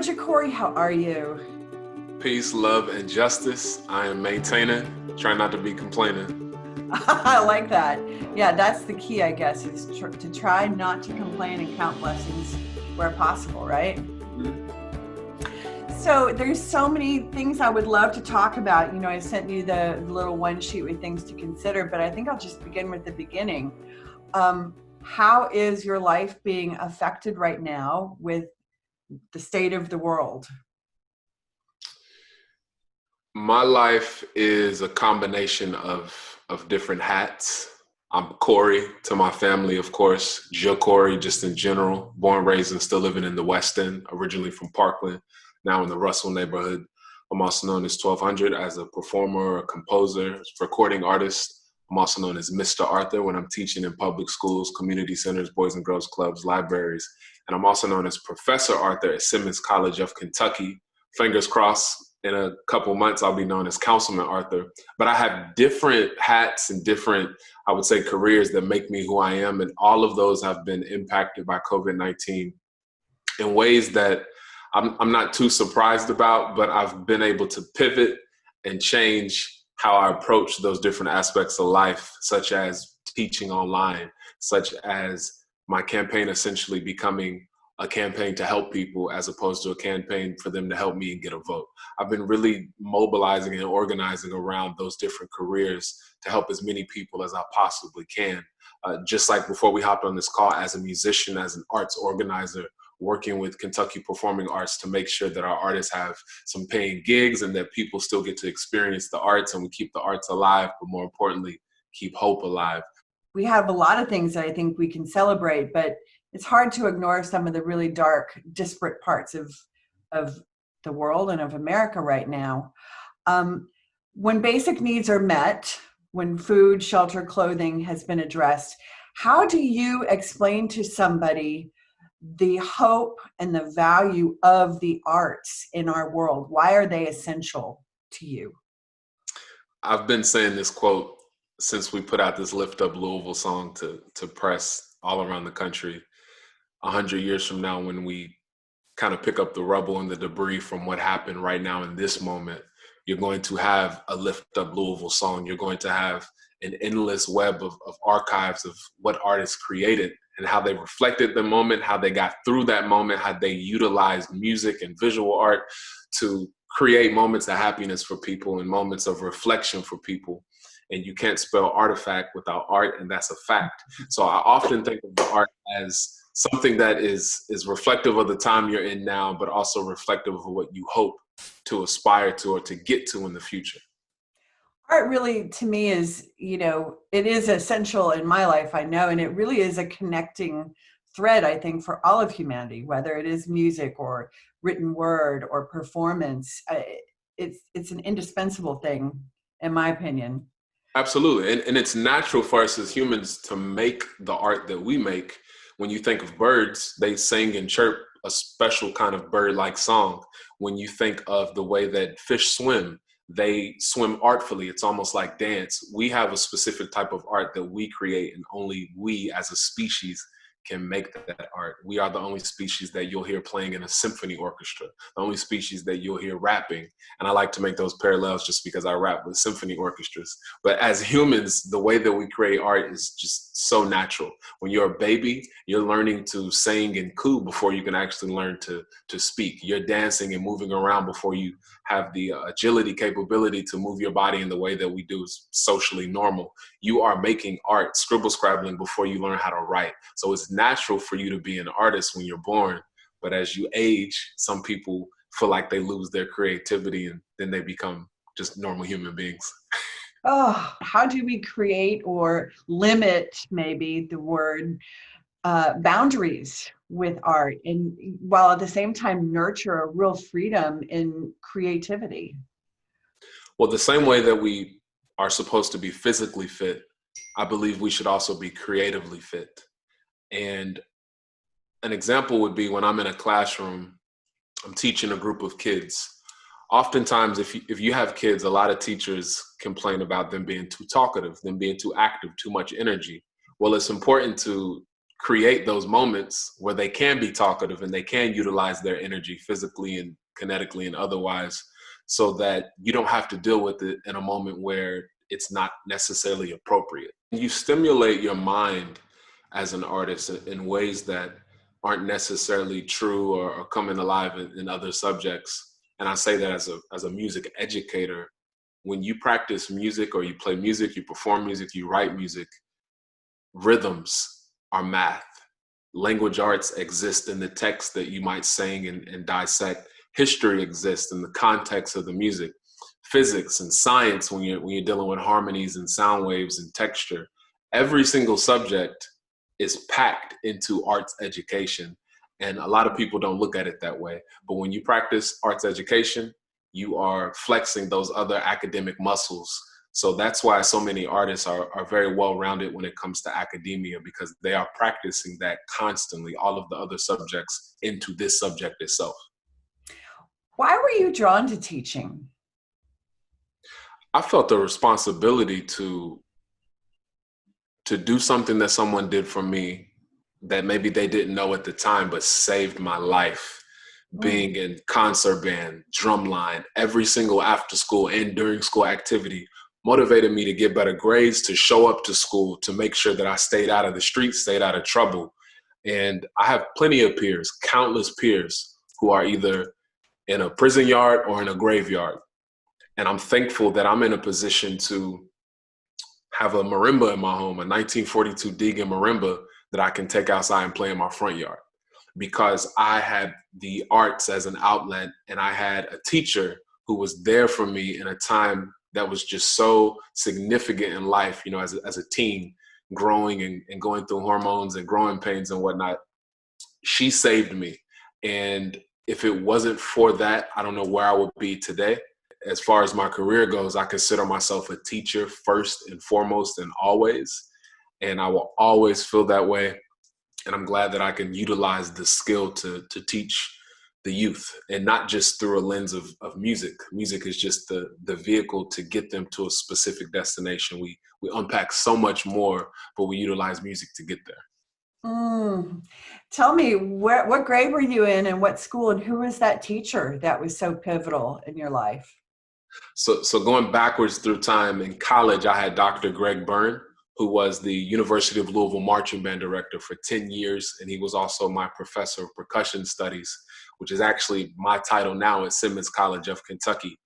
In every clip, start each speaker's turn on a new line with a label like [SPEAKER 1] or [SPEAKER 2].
[SPEAKER 1] Jecorey, how are you?
[SPEAKER 2] Peace, love, and justice. I am maintaining. Try not to be complaining.
[SPEAKER 1] I like that. Yeah, that's the key, I guess, is to try not to complain and count blessings where possible, right? So there's so many things I would love to talk about. You know, I sent you the little one sheet with things to consider, but I think I'll just begin with the beginning. How is your life being affected right now with the state of the world?
[SPEAKER 2] My life is a combination of different hats. I'm Corey to my family, of course. Jecorey, just in general. Born, raised, and still living in the West End, originally from Parkland, now in the Russell neighborhood. I'm also known as 1200 as a performer, a composer, recording artist. I'm also known as Mr. Arthur when I'm teaching in public schools, community centers, boys and girls clubs, libraries. And I'm also known as Professor Arthur at Simmons College of Kentucky. Fingers crossed, in a couple months, I'll be known as Councilman Arthur. But I have different hats and different, I would say, careers that make me who I am. And all of those have been impacted by COVID-19 in ways that I'm not too surprised about, but I've been able to pivot and change how I approach those different aspects of life, such as teaching online, such as my campaign essentially becoming a campaign to help people as opposed to a campaign for them to help me and get a vote. I've been really mobilizing and organizing around those different careers to help as many people as I possibly can. Just like before we hopped on this call, as a musician, as an arts organizer, working with Kentucky Performing Arts to make sure that our artists have some paying gigs and that people still get to experience the arts and we keep the arts alive, but more importantly, keep hope alive.
[SPEAKER 1] We have a lot of things that I think we can celebrate, but it's hard to ignore some of the really dark, disparate parts of the world and of America right now. When basic needs are met, when food, shelter, clothing has been addressed, how do you explain to somebody the hope and the value of the arts in our world? Why are they essential to you?
[SPEAKER 2] I've been saying this quote since we put out this Lift Up Louisville song to press all around the country. 100 years from now, when we kind of pick up the rubble and the debris from what happened right now in this moment, you're going to have a Lift Up Louisville song. You're going to have an endless web of archives of what artists created and how they reflected the moment, how they got through that moment, how they utilized music and visual art to create moments of happiness for people and moments of reflection for people. And you can't spell artifact without art, and that's a fact. So I often think of the art as something that is reflective of the time you're in now, but also reflective of what you hope to aspire to or to get to in the future.
[SPEAKER 1] Art really, to me, is, it is essential in my life, I know, and it really is a connecting thread, I think, for all of humanity, whether it is music or written word or performance. It's an indispensable thing, in my opinion.
[SPEAKER 2] Absolutely. And it's natural for us as humans to make the art that we make. When you think of birds, they sing and chirp a special kind of bird-like song. When you think of the way that fish swim, they swim artfully. It's almost like dance. We have a specific type of art that we create, and only we as a species can make that art. We are the only species that you'll hear playing in a symphony orchestra, the only species that you'll hear rapping. And I like to make those parallels just because I rap with symphony orchestras. But as humans, the way that we create art is just so natural. When you're a baby, you're learning to sing and coo before you can actually learn to speak. You're dancing and moving around before you have the agility capability to move your body in the way that we do is socially normal. You are making art, scribble scrabbling before you learn how to write. So it's natural for you to be an artist when you're born, but as you age, some people feel like they lose their creativity and then they become just normal human beings.
[SPEAKER 1] Oh, how do we create or limit, maybe the word, boundaries with art, and while at the same time nurture a real freedom in creativity?
[SPEAKER 2] Well, the same way that we are supposed to be physically fit, I believe we should also be creatively fit. And an example would be when I'm in a classroom, I'm teaching a group of kids. Oftentimes, if you have kids, a lot of teachers complain about them being too talkative, them being too active, too much energy. Well, it's important to create those moments where they can be talkative and they can utilize their energy physically and kinetically and otherwise, so that you don't have to deal with it in a moment where it's not necessarily appropriate. You stimulate your mind as an artist in ways that aren't necessarily true or coming alive in other subjects. And I say that as a music educator. When you practice music or you play music, you perform music, you write music, rhythms are math. Language arts exist in the text that you might sing and dissect. History exists in the context of the music. Physics and science, when you're dealing with harmonies and sound waves and texture. Every single subject is packed into arts education. And a lot of people don't look at it that way. But when you practice arts education, you are flexing those other academic muscles. So that's why so many artists are very well-rounded when it comes to academia, because they are practicing that constantly, all of the other subjects into this subject itself.
[SPEAKER 1] Why were you drawn to teaching?
[SPEAKER 2] I felt the responsibility to do something that someone did for me that maybe they didn't know at the time, but saved my life. Being in concert band, drumline, every single after school and during school activity motivated me to get better grades, to show up to school, to make sure that I stayed out of the streets, stayed out of trouble. And I have plenty of peers, countless peers, who are either in a prison yard or in a graveyard. And I'm thankful that I'm in a position to have a marimba in my home, a 1942 Deegan marimba that I can take outside and play in my front yard, because I had the arts as an outlet, and I had a teacher who was there for me in a time that was just so significant in life, you know, as a teen, growing and going through hormones and growing pains and whatnot. She saved me. And if it wasn't for that, I don't know where I would be today. As far as my career goes, I consider myself a teacher first and foremost and always. And I will always feel that way. And I'm glad that I can utilize the skill to teach the youth, and not just through a lens of music. Music is just the vehicle to get them to a specific destination. We unpack so much more, but we utilize music to get there.
[SPEAKER 1] Tell me, what grade were you in and what school, and who was that teacher that was so pivotal in your life?
[SPEAKER 2] So going backwards through time, in college, I had Dr. Greg Byrne, who was the University of Louisville marching band director for 10 years. And he was also my professor of percussion studies, which is actually my title now at Simmons College of Kentucky.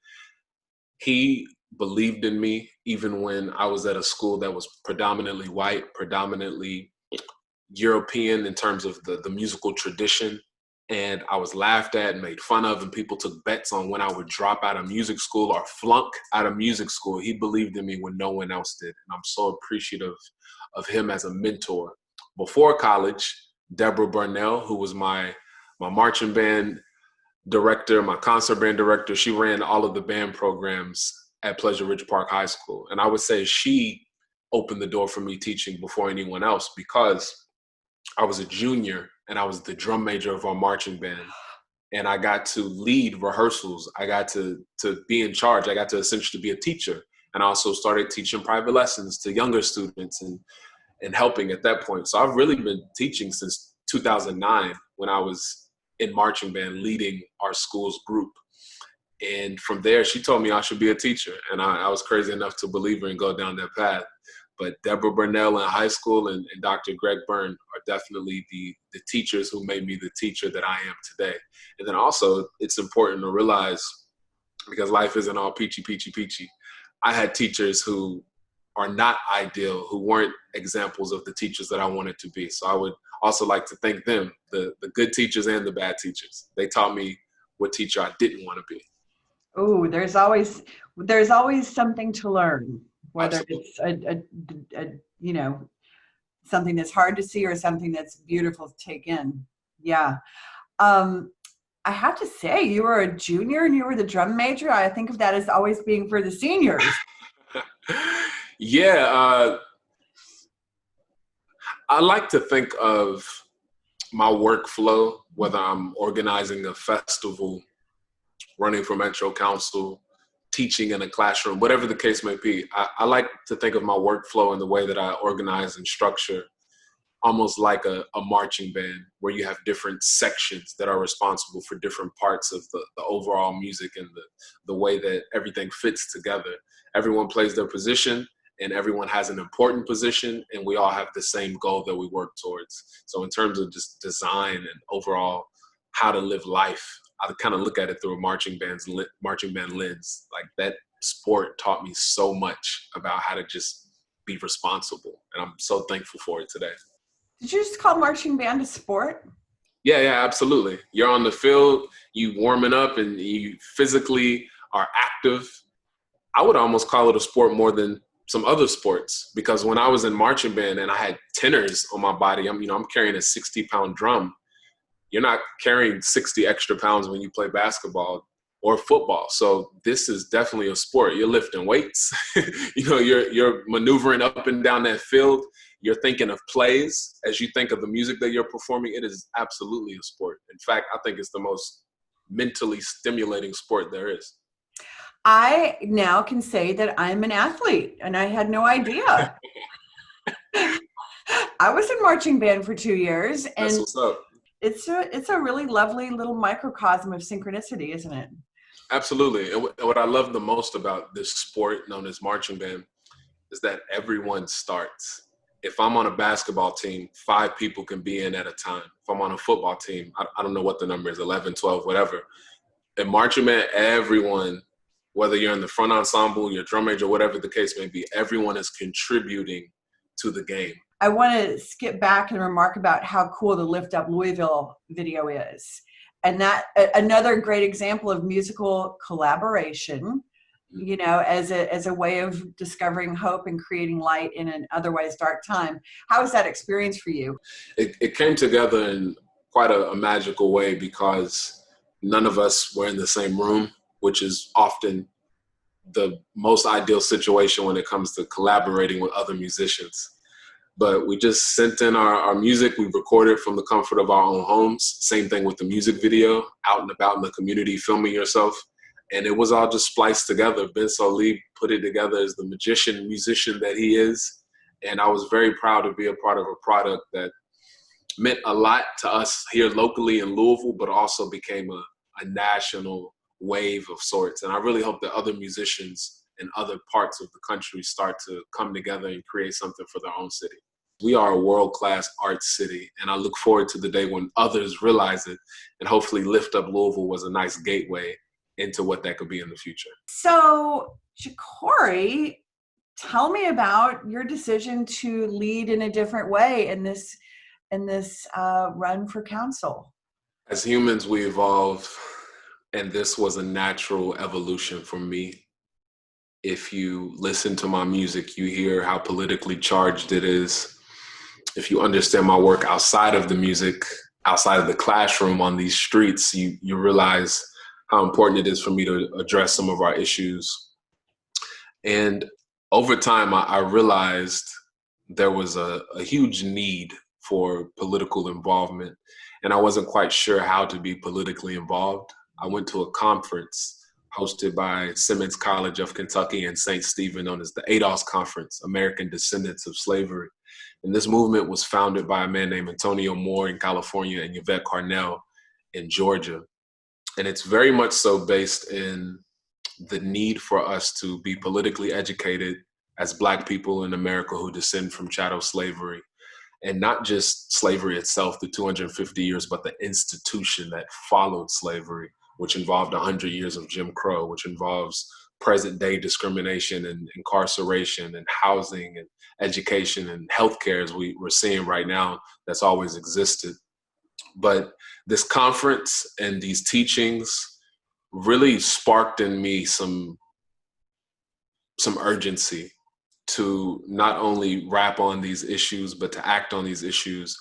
[SPEAKER 2] He believed in me even when I was at a school that was predominantly white, predominantly European in terms of the musical tradition. And I was laughed at and made fun of, and people took bets on when I would drop out of music school or flunk out of music school. He believed in me when no one else did. And I'm so appreciative of him as a mentor. Before college, Deborah Burnell, who was my marching band director, my concert band director, she ran all of the band programs at Pleasure Ridge Park High School. And I would say she opened the door for me teaching before anyone else, because I was a junior and I was the drum major of our marching band. And I got to lead rehearsals. I got to be in charge. I got to essentially be a teacher. And I also started teaching private lessons to younger students and helping at that point. So I've really been teaching since 2009, when I was in marching band leading our school's group. And from there, she told me I should be a teacher. And I was crazy enough to believe her and go down that path. But Deborah Burnell in high school and Dr. Greg Byrne are definitely the teachers who made me the teacher that I am today. And then also, it's important to realize, because life isn't all peachy, peachy, peachy, I had teachers who are not ideal, who weren't examples of the teachers that I wanted to be. So I would also like to thank them, the good teachers and the bad teachers. They taught me what teacher I didn't want to be.
[SPEAKER 1] Oh, there's always something to learn, whether
[SPEAKER 2] Absolutely.
[SPEAKER 1] it's a something that's hard to see or something that's beautiful to take in. Yeah. I have to say, you were a junior and you were the drum major. I think of that as always being for the seniors.
[SPEAKER 2] Yeah. I like to think of my workflow, whether I'm organizing a festival, running for Metro Council, teaching in a classroom, whatever the case may be. I like to think of my workflow in the way that I organize and structure almost like a marching band where you have different sections that are responsible for different parts of the overall music and the way that everything fits together. Everyone plays their position and everyone has an important position, and we all have the same goal that we work towards. So in terms of just design and overall how to live life, I kind of look at it through a marching band lens. Like, that sport taught me so much about how to just be responsible, and I'm so thankful for it today.
[SPEAKER 1] Did you just call marching band a sport?
[SPEAKER 2] Yeah, absolutely. You're on the field, you warming up, and you physically are active. I would almost call it a sport more than some other sports, because when I was in marching band and I had tenors on my body, I'm carrying a 60-pound drum. You're not carrying 60 extra pounds when you play basketball or football. So this is definitely a sport. You're lifting weights. You're maneuvering up and down that field. You're thinking of plays as you think of the music that you're performing. It is absolutely a sport. In fact, I think it's the most mentally stimulating sport there is.
[SPEAKER 1] I now can say that I'm an athlete, and I had no idea. I was in marching band for 2 years, and
[SPEAKER 2] that's what's up.
[SPEAKER 1] It's a really lovely little microcosm of synchronicity, isn't it?
[SPEAKER 2] Absolutely. And what I love the most about this sport known as marching band is that everyone starts. If I'm on a basketball team, 5 people can be in at a time. If I'm on a football team, I don't know what the number is, 11, 12, whatever. In marching band, everyone, whether you're in the front ensemble, your drum major, whatever the case may be, everyone is contributing to the game.
[SPEAKER 1] I want to skip back and remark about how cool the Lift Up Louisville video is. And that another great example of musical collaboration, as a way of discovering hope and creating light in an otherwise dark time. How was that experience for you?
[SPEAKER 2] It came together in quite a magical way, because none of us were in the same room, which is often the most ideal situation when it comes to collaborating with other musicians. But we just sent in our music. We recorded from the comfort of our own homes. Same thing with the music video, out and about in the community, filming yourself. And it was all just spliced together. Ben Solee put it together as the musician that he is. And I was very proud to be a part of a product that meant a lot to us here locally in Louisville, but also became a national wave of sorts. And I really hope that other musicians in other parts of the country start to come together and create something for their own city. We are a world-class arts city, and I look forward to the day when others realize it, and hopefully Lift Up Louisville was a nice gateway into what that could be in the future.
[SPEAKER 1] So, Jecorey, tell me about your decision to lead in a different way in this run for council.
[SPEAKER 2] As humans, we evolve, and this was a natural evolution for me. If you listen to my music, you hear how politically charged it is. If you understand my work outside of the music, outside of the classroom on these streets, you realize how important it is for me to address some of our issues. And over time, I realized there was a huge need for political involvement, and I wasn't quite sure how to be politically involved. I went to a conference hosted by Simmons College of Kentucky and St. Stephen, known as the ADOS Conference, American Descendants of Slavery. And this movement was founded by a man named Antonio Moore in California and Yvette Carnell in Georgia. And it's very much so based in the need for us to be politically educated as Black people in America who descend from chattel slavery. And not just slavery itself, the 250 years, but the institution that followed slavery, which involved 100 years of Jim Crow, which involves present day discrimination and incarceration and housing and education and healthcare, as we're seeing right now, that's always existed. But this conference and these teachings really sparked in me some urgency to not only rap on these issues, but to act on these issues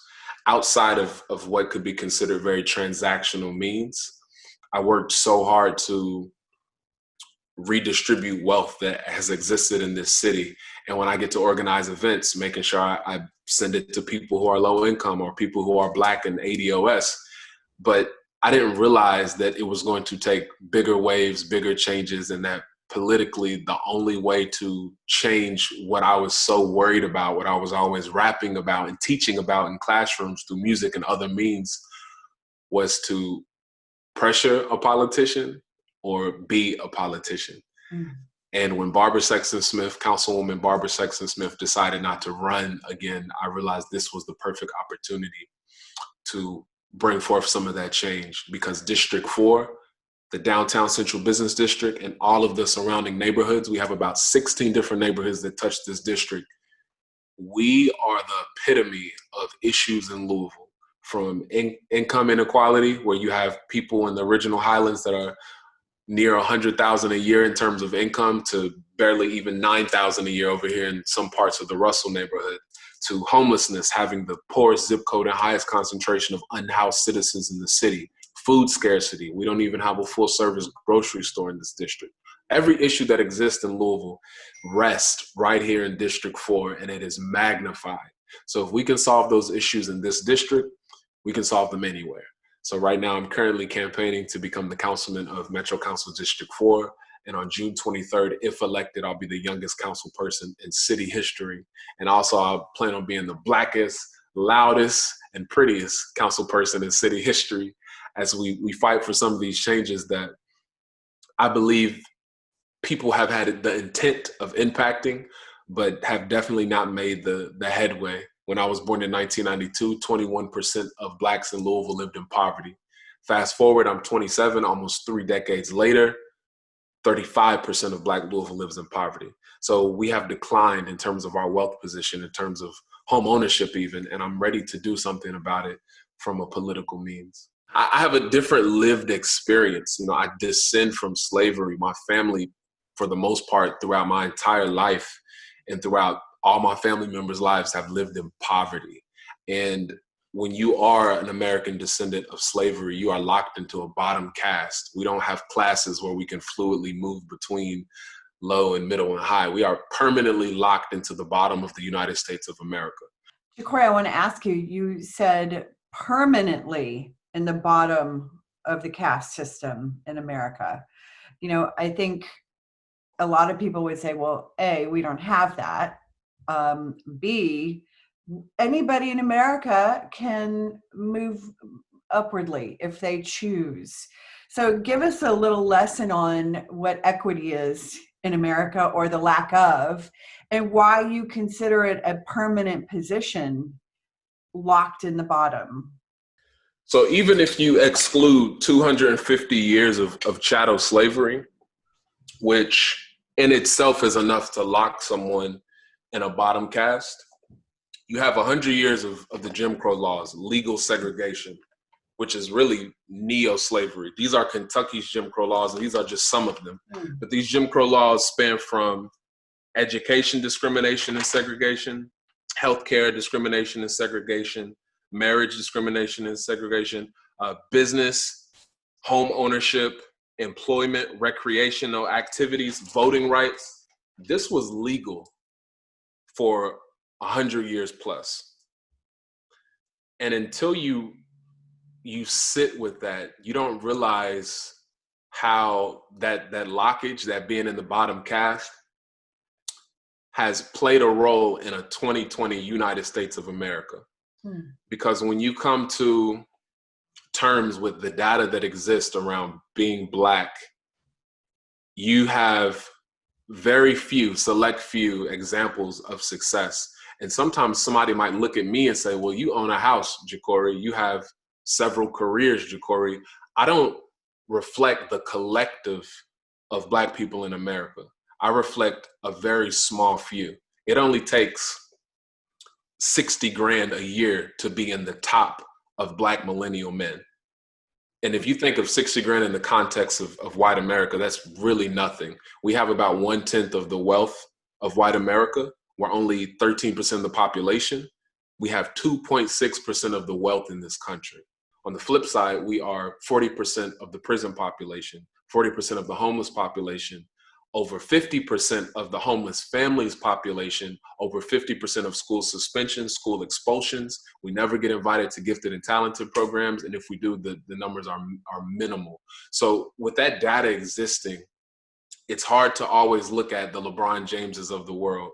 [SPEAKER 2] outside of what could be considered very transactional means. I worked so hard to redistribute wealth that has existed in this city. And when I get to organize events, making sure I send it to people who are low income or people who are Black in ADOS. But I didn't realize that it was going to take bigger waves, bigger changes, and that politically the only way to change what I was so worried about, what I was always rapping about and teaching about in classrooms through music and other means, was to pressure a politician or be a politician. Mm. And when Barbara Sexton Smith, Councilwoman Barbara Sexton Smith, decided not to run again, I realized this was the perfect opportunity to bring forth some of that change, because District 4, the downtown central business district, and all of the surrounding neighborhoods, we have about 16 different neighborhoods that touch this district. We are the epitome of issues in Louisville, from income inequality, where you have people in the original Highlands that are near 100,000 a year in terms of income, to barely even 9,000 a year over here in some parts of the Russell neighborhood, to homelessness, having the poorest zip code and highest concentration of unhoused citizens in the city, food scarcity. We don't even have a full service grocery store in this district. Every issue that exists in Louisville rests right here in District 4, and it is magnified. So if we can solve those issues in this district, we can solve them anywhere. So right now I'm currently campaigning to become the councilman of Metro Council District 4. And on June 23rd, if elected, I'll be the youngest council person in city history. And also I plan on being the blackest, loudest, and prettiest council person in city history, as we fight for some of these changes that I believe people have had the intent of impacting, but have definitely not made the headway. When I was born in 1992, 21% of Blacks in Louisville lived in poverty. Fast forward, I'm 27, almost 3 decades later, 35% of Black Louisville lives in poverty. So we have declined in terms of our wealth position, in terms of home ownership even, and I'm ready to do something about it from a political means. I have a different lived experience. You know, I descend from slavery. My family, for the most part, throughout my entire life and throughout all my family members' lives, have lived in poverty. And when you are an American descendant of slavery, you are locked into a bottom caste. We don't have classes where we can fluidly move between low and middle and high. We are permanently locked into the bottom of the United States of America.
[SPEAKER 1] Jecorey, I want to ask you, you said permanently in the bottom of the caste system in America. You know, I think a lot of people would say, well, A, we don't have that. B, anybody in America can move upwardly if they choose. So give us a little lesson on what equity is in America, or the lack of, and why you consider it a permanent position locked in the bottom.
[SPEAKER 2] So even if you exclude 250 years of chattel slavery, which in itself is enough to lock someone in a bottom caste, you have 100 years of the Jim Crow laws, legal segregation, which is really neo-slavery. These are Kentucky's Jim Crow laws, and these are just some of them. But these Jim Crow laws span from education discrimination and segregation, healthcare discrimination and segregation, marriage discrimination and segregation, business, home ownership, employment, recreational activities, voting rights. This was legal for 100 years plus. And until you sit with that, you don't realize how that lockage, that being in the bottom caste, has played a role in a 2020 United States of America. Because when you come to terms with the data that exists around being Black, you have very few, select few examples of success. And sometimes somebody might look at me and say, well, you own a house, Jecorey. You have several careers, Jecorey. I don't reflect the collective of Black people in America. I reflect a very small few. It only takes 60 grand a year to be in the top of Black millennial men. And if you think of 60 grand in the context of white America, that's really nothing. We have about 1/10 of the wealth of white America. We're only 13% of the population. We have 2.6% of the wealth in this country. On the flip side, we are 40% of the prison population, 40% of the homeless population, over 50% of the homeless families population, over 50% of school suspensions, school expulsions. We never get invited to gifted and talented programs. And if we do, the numbers are minimal. So with that data existing, it's hard to always look at the LeBron Jameses of the world,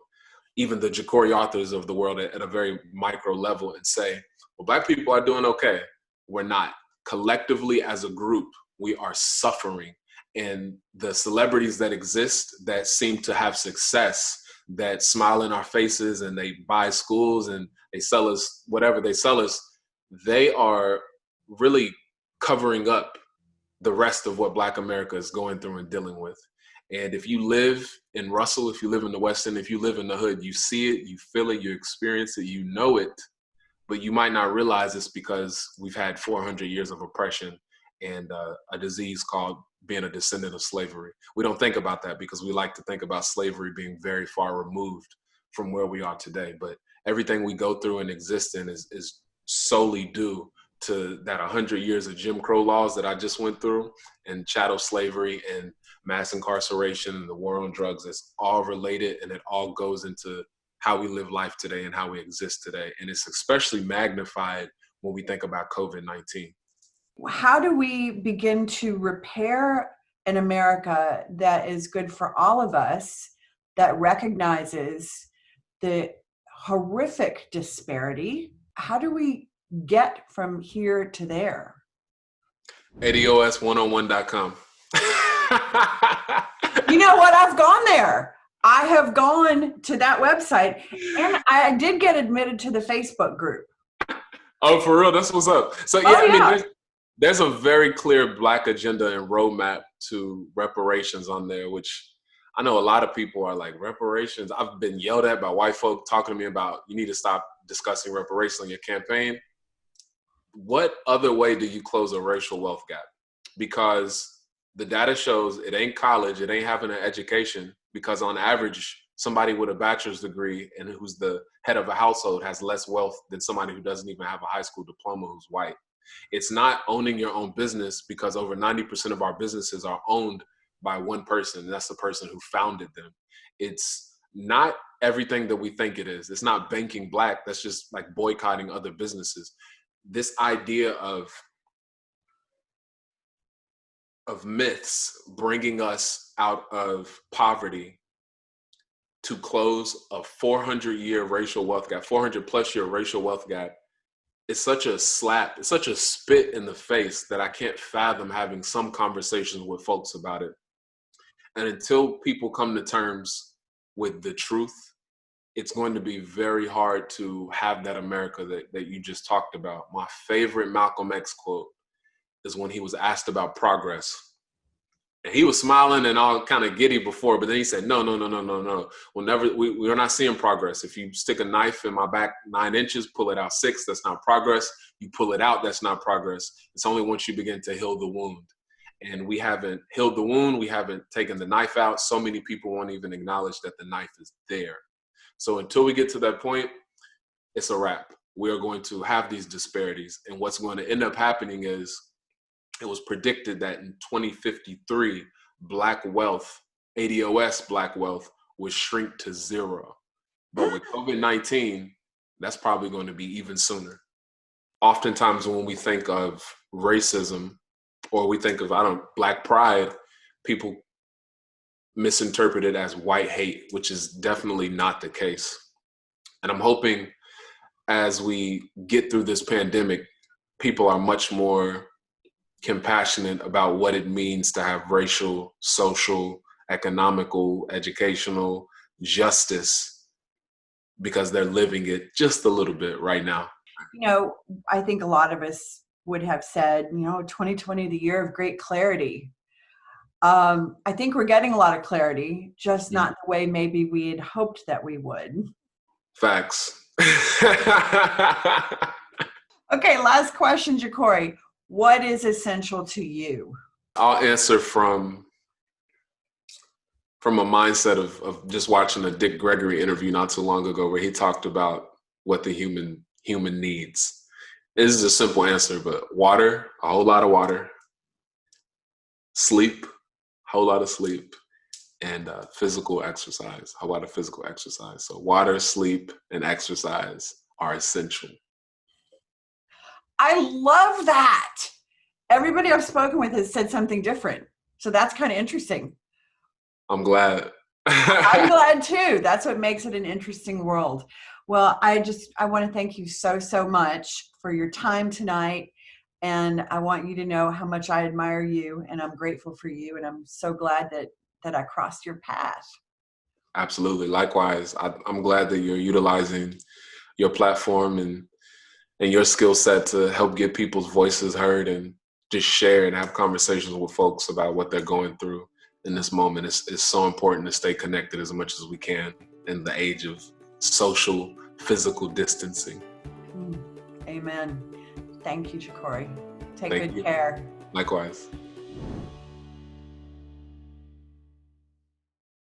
[SPEAKER 2] even the Jecorey Arthurs of the world at a very micro level and say, well, Black people are doing okay. We're not. Collectively as a group, we are suffering. And the celebrities that exist that seem to have success, that smile in our faces and they buy schools and they sell us whatever they sell us, they are really covering up the rest of what Black America is going through and dealing with. And if you live in Russell, if you live in the West End, if you live in the hood, you see it, you feel it, you experience it, you know it, but you might not realize it's because we've had 400 years of oppression and a disease called being a descendant of slavery. We don't think about that because we like to think about slavery being very far removed from where we are today. But everything we go through and exist in is solely due to that 100 years of Jim Crow laws that I just went through, and chattel slavery and mass incarceration and the war on drugs. It's all related, and it all goes into how we live life today and how we exist today. And it's especially magnified when we think about COVID-19.
[SPEAKER 1] How do we begin to repair an America that is good for all of us, that recognizes the horrific disparity? How do we get from here to there?
[SPEAKER 2] ADOS101.com.
[SPEAKER 1] You know what? I've gone there. I have gone to that website, and I did get admitted to the Facebook group.
[SPEAKER 2] Oh, for real? That's what's up. So yeah, I mean, there's a very clear Black agenda and roadmap to reparations on there, which I know a lot of people are like, reparations? I've been yelled at by white folk talking to me about, you need to stop discussing reparations on your campaign. What other way do you close a racial wealth gap? Because the data shows it ain't college, it ain't having an education, because on average, somebody with a bachelor's degree and who's the head of a household has less wealth than somebody who doesn't even have a high school diploma who's white. It's not owning your own business, because over 90% of our businesses are owned by one person, and that's the person who founded them. It's not everything that we think it is. It's not banking Black. That's just like boycotting other businesses. This idea of myths bringing us out of poverty to close a 400-year racial wealth gap, 400-plus-year racial wealth gap, it's such a slap, it's such a spit in the face that I can't fathom having some conversations with folks about it. And until people come to terms with the truth, it's going to be very hard to have that America that you just talked about. My favorite Malcolm X quote is when he was asked about progress. And he was smiling and all kind of giddy before, but then he said, no. We're not seeing progress. If you stick a knife in my back 9 inches, pull it out 6, that's not progress. You pull it out, that's not progress. It's only once you begin to heal the wound. And we haven't healed the wound. We haven't taken the knife out. So many people won't even acknowledge that the knife is there. So until we get to that point, it's a wrap. We are going to have these disparities. And what's going to end up happening is, it was predicted that in 2053, Black wealth, ADOS Black wealth, would shrink to 0. But with COVID-19, that's probably going to be even sooner. Oftentimes when we think of racism, or we think of, Black pride, people misinterpret it as white hate, which is definitely not the case. And I'm hoping as we get through this pandemic, people are much more compassionate about what it means to have racial, social, economical, educational justice, because they're living it just a little bit right now.
[SPEAKER 1] You know, I think a lot of us would have said, 2020, the year of great clarity. I think we're getting a lot of clarity, just not the way maybe we had hoped that we would.
[SPEAKER 2] Facts.
[SPEAKER 1] Okay, last question, Jecorey. What is essential to you?
[SPEAKER 2] I'll answer from a mindset of just watching a Dick Gregory interview not too long ago, where he talked about what the human needs. This is a simple answer, but water, a whole lot of water, sleep, a whole lot of sleep, and physical exercise, a whole lot of physical exercise. So water, sleep, and exercise are essential.
[SPEAKER 1] I love that. Everybody I've spoken with has said something different. So that's kind of interesting.
[SPEAKER 2] I'm glad.
[SPEAKER 1] I'm glad too. That's what makes it an interesting world. Well, I want to thank you so, so much for your time tonight. And I want you to know how much I admire you and I'm grateful for you. And I'm so glad that I crossed your path.
[SPEAKER 2] Absolutely. Likewise, I'm glad that you're utilizing your platform and your skill set to help get people's voices heard and just share and have conversations with folks about what they're going through in this moment. It's so important to stay connected as much as we can in the age of social, physical distancing.
[SPEAKER 1] Amen. Thank you, Jecorey. Take
[SPEAKER 2] Thank
[SPEAKER 1] good
[SPEAKER 2] you.
[SPEAKER 1] care.
[SPEAKER 2] Likewise.